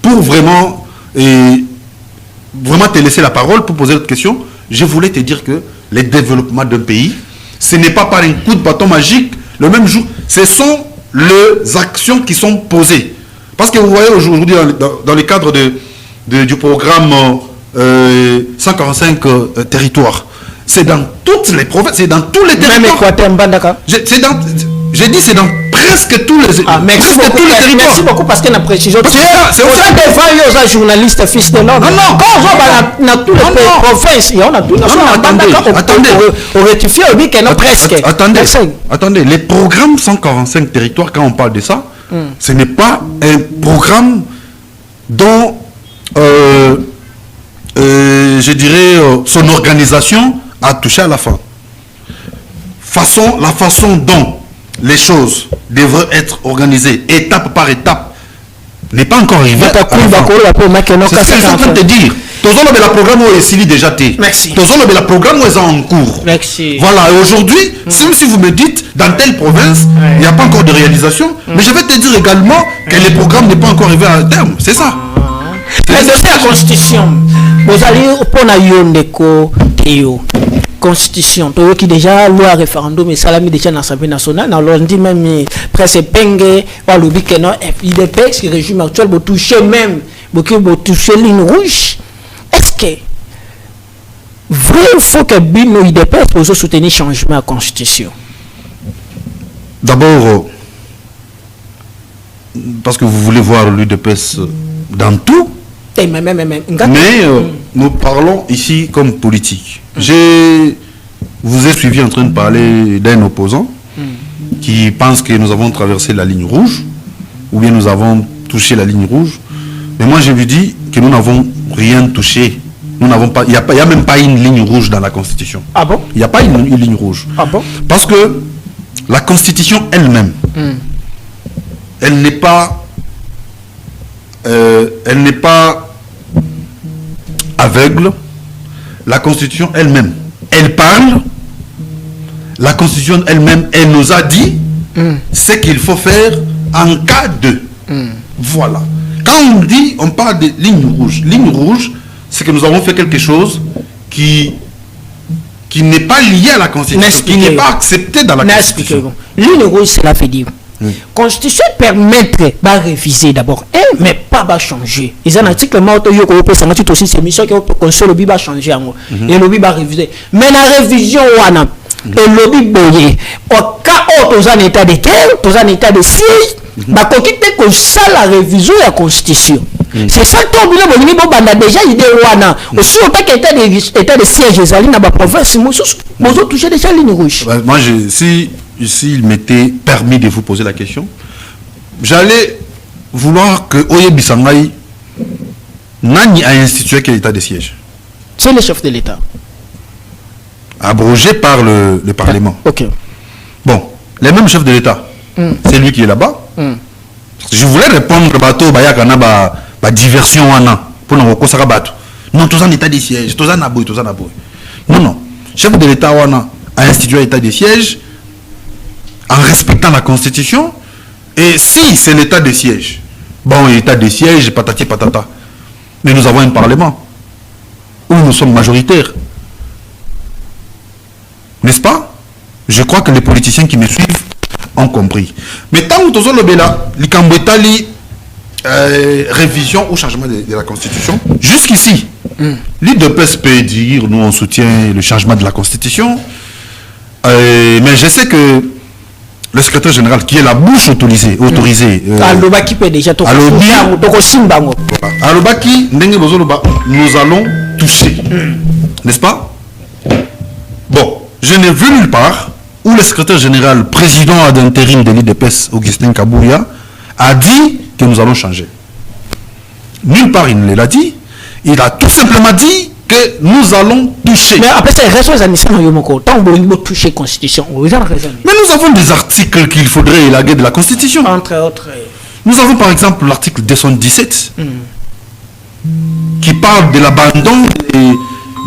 pour vraiment te laisser la parole pour poser cette question, je voulais te dire que le développement d'un pays, ce n'est pas par un coup de bâton magique, le même jour, ce sont les actions qui sont posées. Parce que vous voyez aujourd'hui, dans le cadre du programme 145 territoires, c'est dans toutes les provinces, c'est dans tous les territoires. J'ai dit c'est dans presque tous les territoires. Merci beaucoup parce qu'il y a une précision. C'est devant les journalistes fils de l'homme. Non. Quand on va dans toutes les provinces, on a tout. Attendez. On rectifie, on dit qu'il y en a presque. Attendez. Les programmes 145 territoires, quand on parle de ça, ce n'est pas un programme dont, je dirais, son organisation a touché à la fin. La façon dont les choses devraient être organisées étape par étape n'est pas encore arrivé. C'est ce que je suis en train de te dire. Le programme est ici déjà été. Merci. Le programme est en cours. Merci. Voilà, et aujourd'hui, si vous me dites dans telle province, il n'y a pas encore de réalisation, mais je vais te dire également que le programme n'est pas encore arrivé à terme. C'est ça. Mais c'est la constitution. Vous allez pour la Yondeko Théo. Constitution, qui déjà loi référendum et salami déjà dans l'Assemblée nationale, alors on dit même presque pengue, par le que non, il dépêche le régime actuel pour toucher même, pour toucher ligne rouge. Est-ce que vrai il faut que Bino il dépêche pour soutenir changement à la Constitution? D'abord, parce que vous voulez voir l'UDPS dans tout. Mais nous parlons ici comme politique. Je vous ai suivi en train de parler d'un opposant qui pense que nous avons traversé la ligne rouge ou bien nous avons touché la ligne rouge. Mais moi je lui dis que nous n'avons rien touché. Nous n'avons pas, il n'y a même pas une ligne rouge dans la Constitution. Ah bon? Il n'y a pas une ligne rouge. Ah bon? Parce que la Constitution elle-même, elle n'est pas aveugle. La Constitution elle-même, elle parle. La Constitution elle-même, elle nous a dit ce qu'il faut faire en cas de. Voilà. Quand on parle de ligne rouge, c'est que nous avons fait quelque chose qui n'est pas lié à la Constitution, qui n'est pas accepté dans la Constitution. Ligne rouge, cela veut dire. Constitution permettrait de réviser d'abord, mais pas de changer. Ils ont un article aussi c'est mission que le lobby va changer et le lobby va réviser. Mais la révision et le lobby boyé au cas où tu as un état de guerre, tu as un état de siège, bah que ça la révision de la Constitution. C'est ça que on a déjà idée wana aussi au que état de siège les alliés dans la province nous touché déjà ligne rouge. Moi si il m'était permis de vous poser la question, j'allais vouloir que Oye Bissangaï Nani a institué quel état de siège. C'est le chef de l'État. Abrogé par le Parlement. Ok. Bon, les mêmes chefs de l'État, c'est lui qui est là-bas. Je voulais répondre bateau Bayakana ba diversion pour nous bateau. Non, tous en état de siège, tous en aboui, tous en aboui. Non. Chef de l'État a institué l'état de siège en respectant la Constitution. Et si c'est l'état de siège, bon, l'état de siège, patati patata. Mais nous avons un Parlement où nous sommes majoritaires. N'est-ce pas? Je crois que les politiciens qui me suivent ont compris. Mais tant que nous avons le révision ou changement de la Constitution, jusqu'ici, l'UDPS peut dire nous on soutient le changement de la Constitution, mais je sais que le secrétaire général qui est la bouche autorisée Alobaki peut déjà Alobaki nous allons toucher, n'est-ce pas? Bon, je n'ai vu nulle part où le secrétaire général président d'intérim de l'UDPS Augustin Kabouya a dit que nous allons changer. Nulle part il ne l'a dit. Il a tout simplement dit que nous allons toucher. Mais après ça, il reste aux toucher Constitution. Mais nous avons des articles qu'il faudrait élaguer de la Constitution. Entre autres. Nous avons par exemple l'article 217 qui parle de l'abandon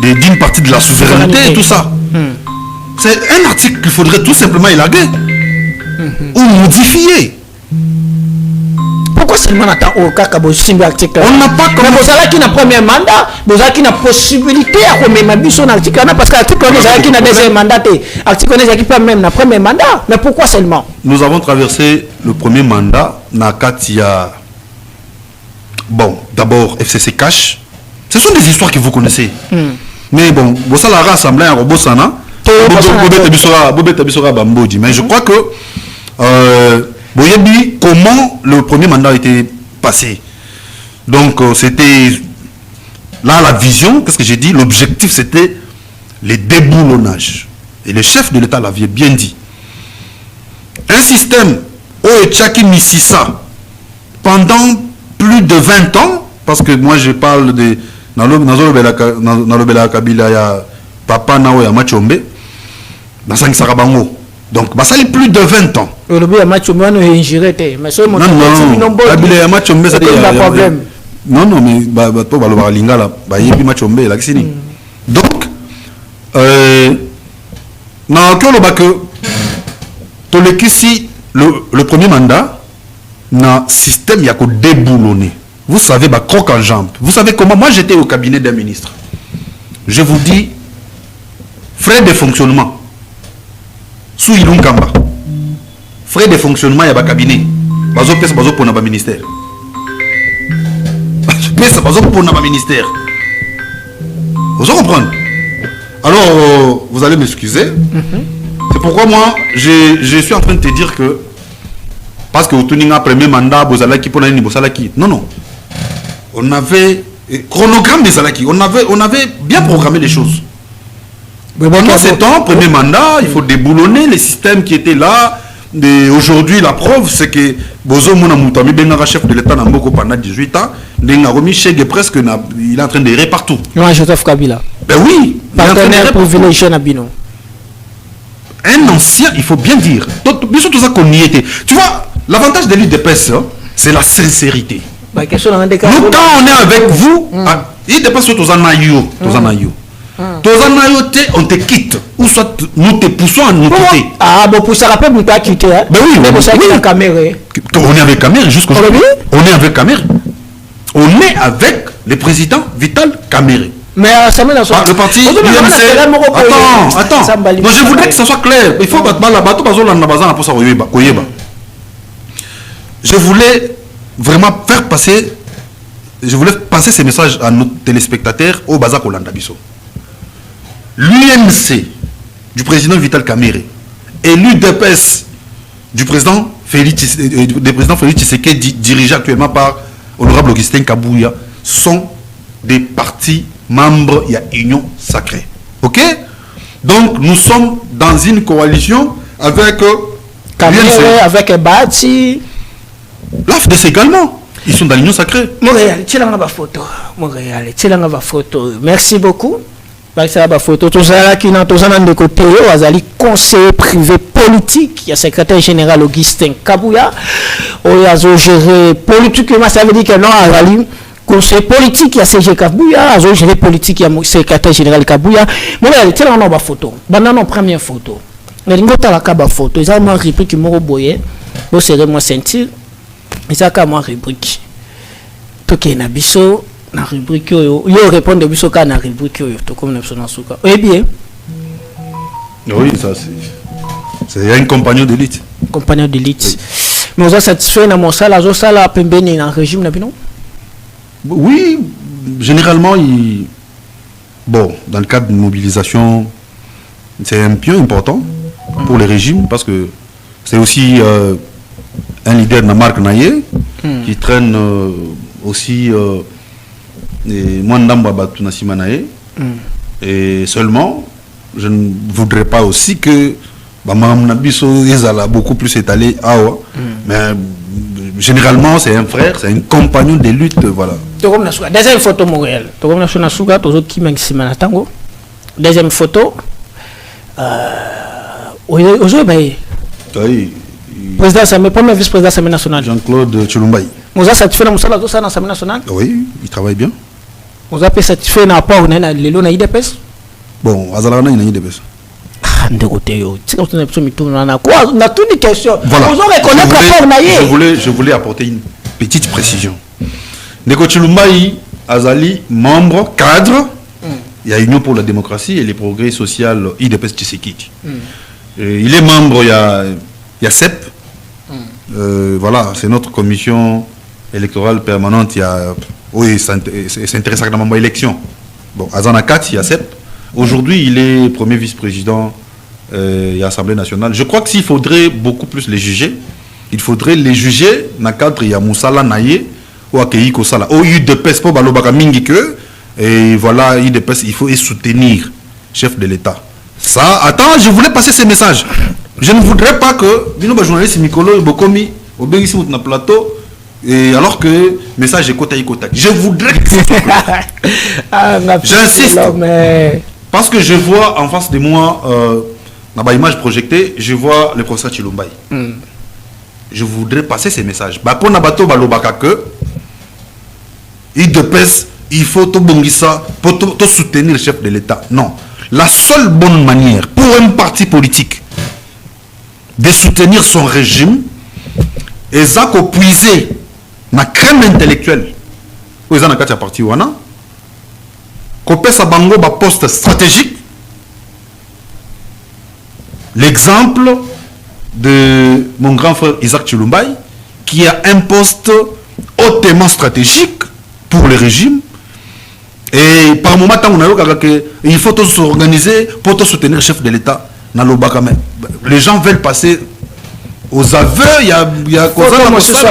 d'une partie de la souveraineté et tout ça. C'est un article qu'il faudrait tout simplement élaguer ou modifier. Pourquoi seulement au cas où article? On n'a pas comme ça qui n'a premier mandat, vous avez qui n'a possibilité à remettre son article parce que l'article qui n'a deuxième mandat, article qui peut même n'a premier mandat. Mais pourquoi seulement? Nous avons traversé le premier mandat na Katia. Bon, d'abord FCC Cash. Ce sont des histoires que vous connaissez. Mais bon, vous allez rassembler un robot sana. Mais je crois que comment le premier mandat a été passé. Donc c'était là la vision, qu'est-ce que j'ai dit? L'objectif c'était le déboulonnage. Et le chef de l'État l'avait bien dit. Un système où Tchaki Mississa pendant plus de 20 ans, parce que moi je parle de Nalobela Kabila ya Papa Nao ya Machombe, dans Sarabango. Donc, bah, ça est plus de 20 ans. Le match au moins est ingéré. Mais ce Non, non, match au c'est pas problème. Non, non, mais bah, toi, bah, le Lingala, bah, il y a plus match au là, c'est fini. Donc, non, que le premier mandat, dans le système, il y a que déboulonné. Vous savez, bah, croque en jambe. Vous savez comment, moi j'étais au cabinet d'un ministre. Je vous dis, frais de fonctionnement. Sous Ilunkamba. Frais de fonctionnement, il y a un cabinet. Bazo pesa bazo pour un ministère. Pesa bazo pour un ministère. Vous comprenez? Alors, vous allez m'excuser. C'est pourquoi moi, je suis en train de te dire que parce que au premier mandat, Bozalaki pour l'année Bozalaki. Non, non. On avait chronogramme des Zalaki. On avait bien programmé les choses. Pendant ce temps, premier mandat, il faut déboulonner les systèmes qui étaient là. Aujourd'hui, la preuve, c'est que Bozo Mona Moutami, chef de l'État Namboko pendant 18 ans, presque, il est en train d'errer partout. Non, Joseph Kabila. Ben oui. Partenaire privilégié Nabino. Un ancien, il faut bien dire. Bien sûr, tout ça qu'on y était. Tu vois, l'avantage de l'UDPS, c'est la sincérité. Nous, quand on est avec vous, il dépasse sur tous en aïeux. On te quitte. Ou soit nous te poussons à nous quitter. Ah, bon, pour ça, rappelle, nous pas quitter. Ben oui, mais pour ça, il y a caméra. On est avec caméra jusqu'aujourd'hui. On est avec caméra. On est avec le président Vital Kamere. Mais ça me lance. Le parti UMC. Attends. Donc je voudrais que ça soit clair. Il faut battre la bateau pour ça. Je voulais vraiment faire passer. Je voulais passer ces messages à nos téléspectateurs au Bazar Kolanda Bisso. L'UMC du président Vital Kamere et l'UDPS du président Félix Tshisekedi, dirigé actuellement par Honorable Augustin Kabouya, sont des partis membres de l'Union Sacrée. Ok? Donc nous sommes dans une coalition avec Kamere, avec Bati. l'AFDC également. Ils sont dans l'Union Sacrée. Montréal, photo. Merci beaucoup. Photo. Tout ça qui n'a de côté, conseiller privé politique, il y a secrétaire général Augustin Kabouya. Il y a géré politiquement, ça veut dire que non, conseiller politique, il y a CG Kabouya, il y a géré politique, il y a secrétaire général Kabouya. Montréal, tu as une photo. Banana, première photo. Mais il y a une photo. Il y a une rubrique qui m'a envoyé. Vous serez moi sentir. Il y a une rubrique. Toké Nabiso. Na rubrique yo répondre biso ka na rubrique yo to comme na souka. Eh bien. Oui, ça c'est un compagnon d'élite. Compagnon d'élite. Oui. Mais vous êtes satisfait na mon sala zo sala pembeni na régime na bino? Oui, généralement bon, dans le cadre de mobilisation, c'est un pion important pour les régimes parce que c'est aussi un leader de Marc Naye qui traîne aussi et seulement je ne voudrais pas aussi que Mme Nabiso a beaucoup plus étalé mais généralement c'est un frère, c'est un compagnon de lutte, voilà. Deuxième photo Montréal. Deuxième photo président Samé, premier vice-président de l'Assemblée nationale. Jean-Claude Tchilumbaï. Vous avez satisfait dans l'Assemblée nationale? Oui, il travaille bien. Vous avez satisfait dans rapport à l'IDPS? Bon, Azalana, il y a l'IDPS. Je voulais apporter une petite précision. Neko Tchilumbaï, Azali, membre, cadre, il y a Union pour la démocratie et les progrès sociaux IDPS Tshisekedi. Il est membre, il y a CEP. Voilà, c'est notre commission électorale permanente. Oui, s'intéresse à l'élection. Bon, à Zanakat, il y a CEP. Aujourd'hui, il est premier vice-président de l'Assemblée nationale. Je crois que s'il faudrait beaucoup plus les juger, il faudrait les juger dans le cadre de Moussala Naye ou Akeyi Kosala. Au UDPS, pour Balobaka Mingike, et voilà, UDPS, il faut soutenir le chef de l'État. Ça, attends, je voulais passer ces messages. Je ne voudrais pas que Binoba journaliste Mikolo Bokomi au Bérissi na plateau et alors que message est Kotaï. Je voudrais que ça soit clair. J'insiste. Parce que je vois en face de moi dans ma image projetée, je vois le professeur Chilumbaï. Je voudrais passer ces messages. Bah, pour Nabato Balobaka que il faut tout bongissa pour tout soutenir le chef de l'État. Non. La seule bonne manière pour un parti politique de soutenir son régime est de puiser ma crème intellectuelle. Où est-ce que parti wana? Qu'on sa bango ba poste stratégique. L'exemple de mon grand frère Isaac Chilumbaï, qui a un poste hautement stratégique pour le régime. Et par moment, il faut s'organiser pour soutenir le chef de l'État. Les gens veulent passer aux aveux, il y a donc, ce sont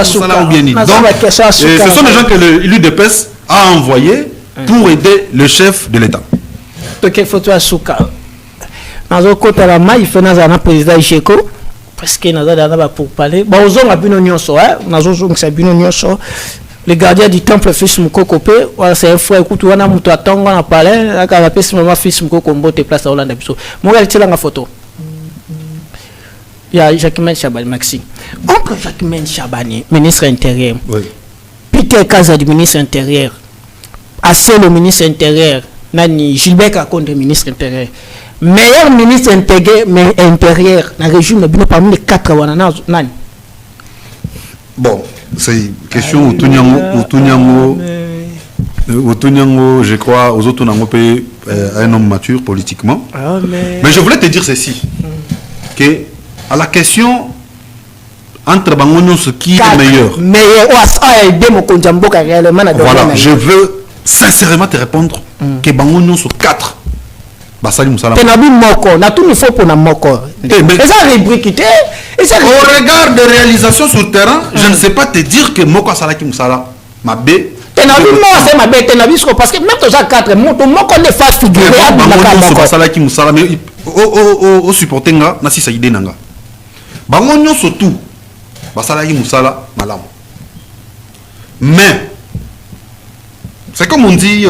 les gens que l'UDPS a envoyés pour aider le chef de l'État. Ok, photo à Souka. Dans le côté de la maille, il fait un président Icheko. Parce qu'il y a pour parler. Bon, aux hommes, le gardien du temple, fils Moukokopé, c'est un frère, écoute, on a moutou à Tongo, on a parlé, on a rappelé ce moment, fils Moukokombo, te place à Hollande. Moi, je vais la photo. Il y a Jacquemin Chabani, Maxime. Oncle Jacquemin Chabani, ministre intérieur. Oui. Peter Kaza, du ministre intérieur. Assez le ministre intérieur. Nani, Gilbert Kakonde, ministre intérieur. Meilleur ministre intérieur, la région, parmi les 4 Nani. Bon, c'est une question où Touniango, je crois, aux autres un homme mature politiquement. Mais je voulais te dire ceci, que à la question entre Bangonio, ce qui est meilleur. Voilà, je veux sincèrement te répondre que Bangonio sur 4. Basali Moussala. Au regard de réalisation sur le terrain, je ne sais pas te dire que Moko Salaki Moussala m'a bé. Parce que même dans 4, Moko ne fasse figurer Salaki Moussala, mais au supportenga, Nasi Saïdé Nanga. Bangonyo surtout, Basalaki Moussala, Malam. Mais, c'est comme on dit,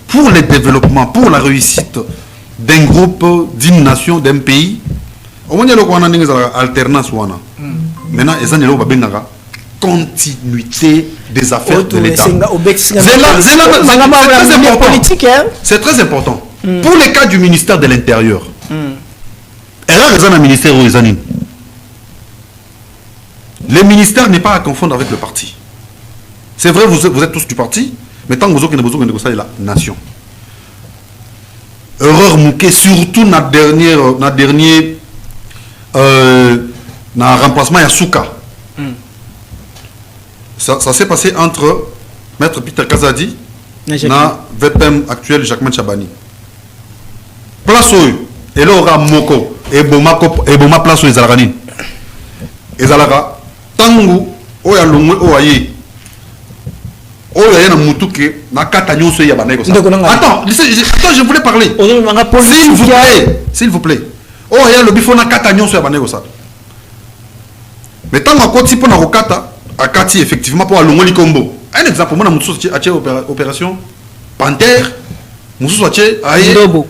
pour le développement, pour la réussite d'un groupe, d'une nation, d'un pays, on y a l'alternance. Maintenant, continuité des affaires de l'État. C'est très important. Pour le cas du ministère de l'Intérieur, elle a raison au ministère où le ministère n'est pas à confondre avec le parti. C'est vrai, vous êtes tous du parti, mais tant que vous avez besoin de la nation. Erreur mouquée, surtout dans dernier remplacement Yasuka. Ça s'est passé entre Maître Peter Kazadi et le VPM actuel Jacquemin Chabani. Place où et là aura Moko et Boma place où ils allaient. Ils allaient tangu oya longwe oye oya na mutuke na kata nyoso ya baneko ça. Attends, je voulais parler. S'il vous plaît. Oya le bifo na kata nyoso ya baneko ça. Mais tant que tu peux na kata akati effectivement pour alongo likombo. Un exemple moi na mutuso a opération Panthère mutuso a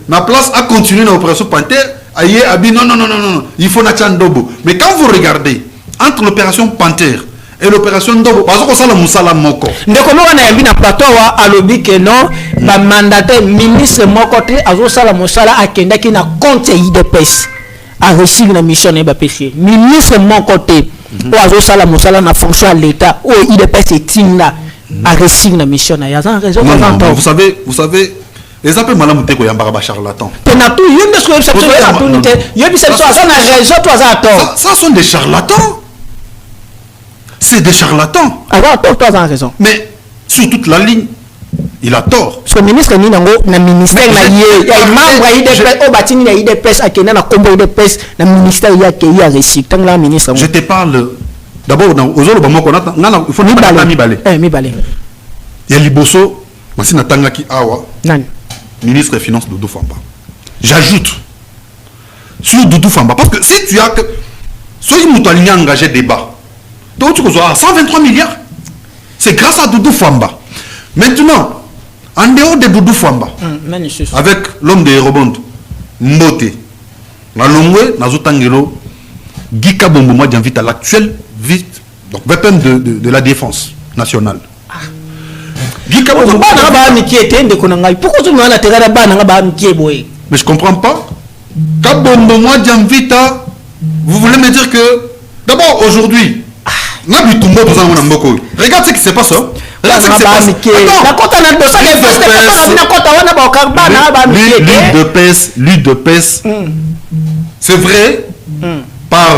na place à continuer na opération Panthère aye abi non il faut na chandobo. Mais quand vous regardez entre l'opération Panthère et l'opération Ndobo, parce que ça la Moussala Moko. Ndeko mo na yambi na plateau wa alobi que non, ba mandataire ministre Moko te azo sala Moussala akenda ki na compte IDPS a reçu la mission ne ba péché. Ministre Moko te o azo sala Moussala na fonction à l'État o IDPS etinga a reçu la mission na ya za raison. Non, vous savez les appels malamu te ko yamba ba charlatan. Tenatu yende so ça sont des charlatans. C'est des charlatans. Alors, toi, tu as raison. Mais sur toute la ligne, il a tort. Ce ministre ni nango na ministère na yé, il y a membre IDPS au batini na IDPS akena na combo IDPS na ministère ya ke ya récit. Tant la ministre. Je te parle d'abord aux autres bamo konata ngana il faut ni balé. Mi balé. Il y a Liboso, masina tangaki awa. Nani? Ministre des Finances Doudou Famba. J'ajoute sur Doudou Famba parce que si tu as que soyez moutoligné engagé débat. Donc tu as 123 milliards. C'est grâce à Doudou Famba. Maintenant, en dehors de Doudou Famba, avec l'homme de Robond, Mbote, na longwe nazotangelo Gika Bombo moi j'invite à l'actuel donc VPN de la défense nationale. Gika Bombo mais je comprends pas. Kabombo moi j'invite à, vous voulez me dire que d'abord aujourd'hui regarde ce qui se passe. Regarde ce qui se passe. L'UDPS, c'est vrai, par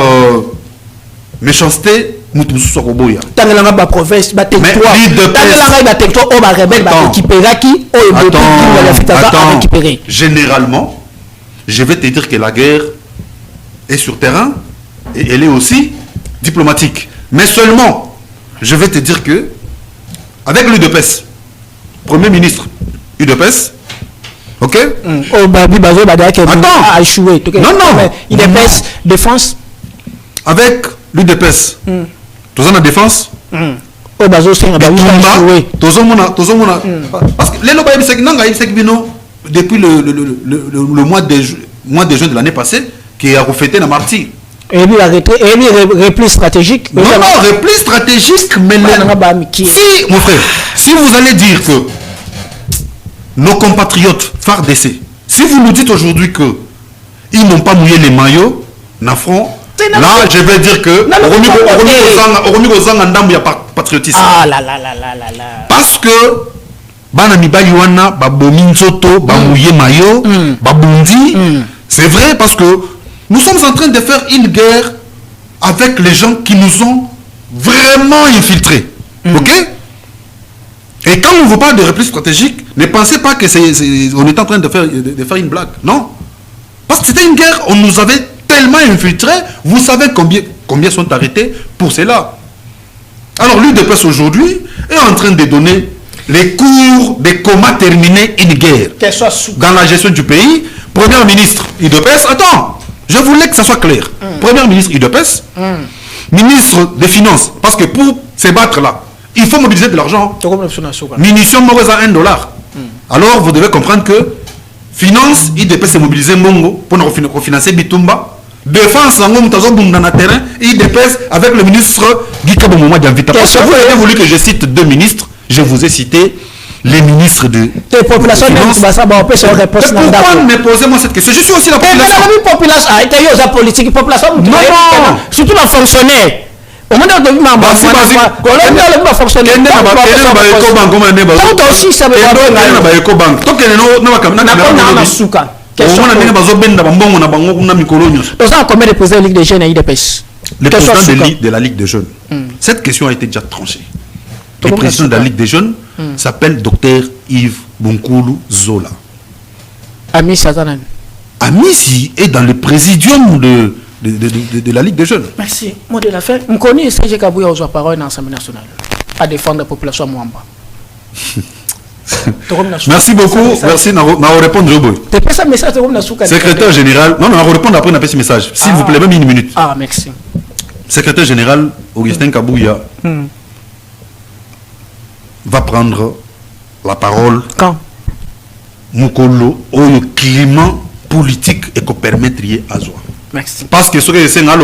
méchanceté, nous tous sommes au bout. Généralement, je vais te dire que la guerre est sur terrain et elle est aussi diplomatique. Mais seulement, je vais te dire que, avec l'UDPS, Premier ministre UDPS, ok? Attends! Non! UDPS, défense. Avec l'UDPS, tous en la défense? Parce que les depuis le mois de juin de l'année passée, qui a reflété la martyre. Et lui, repli stratégique. Non, repli stratégique, mais si, mon frère, si vous allez dire que nos compatriotes FARDC, si vous nous dites aujourd'hui que ils n'ont pas mouillé les maillots, front, là, je vais dire que il y a patriotisme. Ah là. Parce que bana mibali wana babomi nzoto bamouillé maillot babundi, c'est vrai parce que nous sommes en train de faire une guerre avec les gens qui nous ont vraiment infiltrés. Ok? Et quand on vous parle de repli stratégique, ne pensez pas que on est en train de faire une blague. Non. Parce que c'était une guerre, on nous avait tellement infiltrés, vous savez combien sont arrêtés pour cela. Alors l'UDPS aujourd'hui est en train de donner les cours de comment terminer une guerre dans la gestion du pays. Premier ministre UDPS, attends, je voulais que ça soit clair. Premier ministre UDPS, ministre des Finances, parce que pour se battre là, il faut mobiliser de l'argent. Munitions mauvaises à $1. Alors vous devez comprendre que Finance, UDPS est mobilisé Mongo pour nous refinancer Bitumba. Défense, terrain, UDPS avec le ministre Gika Bombo Dianvita. Parce que vous avez voulu que je cite deux ministres, je vous ai cité les ministres de population. Pourquoi me posez-moi cette question? Je suis aussi la population. Non, surtout la fonctionnaire. Au moment où le président de la Ligue des Jeunes. Cette question a été déjà tranchée. Le président de la Ligue des Jeunes s'appelle Dr Yves Bunkoulou Zola. Amici est dans le présidium de la Ligue des Jeunes. Merci. Moi de la fin, je connais ce que j'ai parlé aux parole dans l'Assemblée nationale à défendre la population Mwamba. Merci beaucoup. Merci. N'a répondre au secrétaire général. Non, on répondre après ce message. S'il vous plaît, même une minute. Ah, merci. Secrétaire général Augustin Kabouya va prendre la parole. Quand? Mukolo au climat politique et qu'on permettre à Zoa. Merci. Parce que ce que c'est na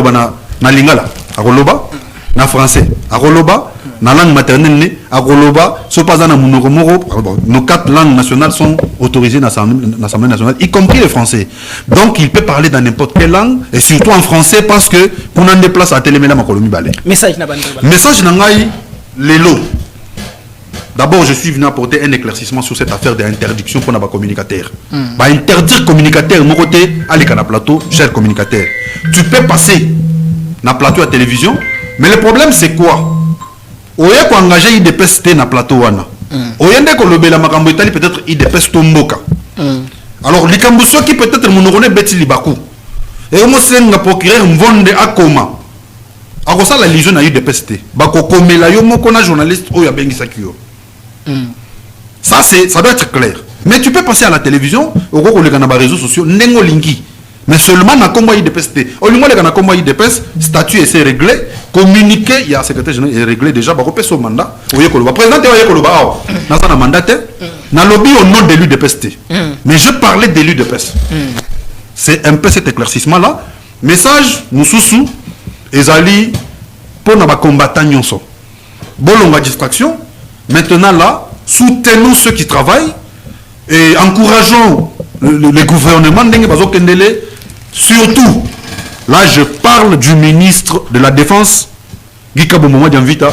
lingala, à Roloba, na français, à Roloba, na langue maternelle, à Roloba, ce pas dans nos 4 langues nationales sont autorisées dans l'Assemblée nationale, y compris le français. Donc il peut parler dans n'importe quelle langue, et surtout en français, parce que pour en déplacer à Téléméla Makolomi Balé. Message Nangaï, les lots. D'abord, je suis venu apporter un éclaircissement sur cette affaire d'interdiction pour nos communicateurs. Interdire communicateur, mon côté, aller à la plateau, cher communicateur. Tu peux passer dans le plateau à télévision, mais le problème c'est quoi? Oye ko engager IDPS na plateau wana. Oyende ko lobela makambo itali peut-être IDPS tomboka. Alors likambuso qui peut-être monokone beti libaku. Et mo senga procureur mvonde akoma. Akosa la légion na IDPS te. Bako komela yo moko na journaliste oya bengisa kiyo. Ça doit être clair. Mais tu peux passer à la télévision, au réseaux sociaux, nengo lingi. Mais seulement na combat IDPS. Au lieu de na combat IDPS, statut est réglé, communiqué, il y a secrétaire général est réglé déjà, bah repère son mandat. Oye Koloba, président Oye Koloba, na ça na mandat, na lobby au nom de l'UDPS. Mais je parlais de l'UDPS. c'est un peu cet éclaircissement là. Message nous sous ezali pour nos combattants nyonso. Bolonga distraction. Maintenant là, soutenons ceux qui travaillent et encourageons les gouvernements surtout. Là, je parle du ministre de la Défense, Guy Kabomomo Dianvita,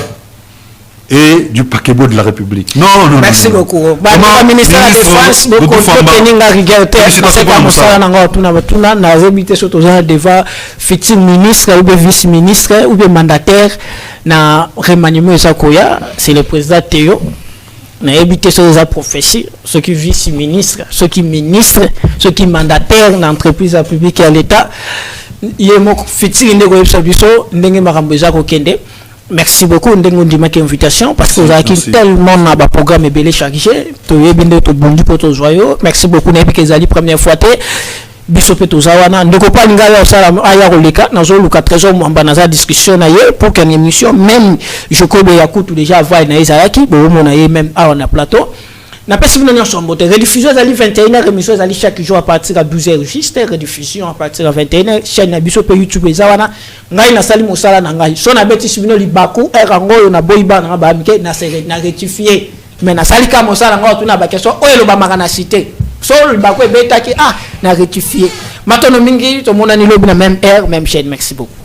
et du paquebot de la République. Non. Merci beaucoup. Le ministre de la Défense, beaucoup de ministre ou vice-ministre ou mandataire na remaniement Zakoya, c'est le président Théo. On a évité ces prophéties, ceux qui vice-ministres, ceux qui ministres, ceux qui mandataires dans l'entreprise publique et à l'État. Il y a mon fétiche merci beaucoup de invitation parce que vous avez tellement de programmes et chargé. Merci beaucoup de première fois. Bisope tozawana ndeko pa linga osala aya koleka nazo luka trésor mwamba naza discussion na ye pour qu'une émission même je kobe yakutu déjà va na ezayaki bo mona ye même à na plateau na pesi bino nyonso mbote rediffusion à 21h émission à chaque jour à partir de 12h juste rediffusion à partir de 21h chaîne na bisope YouTube ezawana ngai na sali mosala na ngai so na beti bino libaku erango na boyiba na ba mike na rectifier mais na sali ka mosala ngo tuna ba question oyo lo ba makana cité sol ba ko betaki na rectifier maintenant mingi to mona ni lobi na même heure même chaîne merci beaucoup.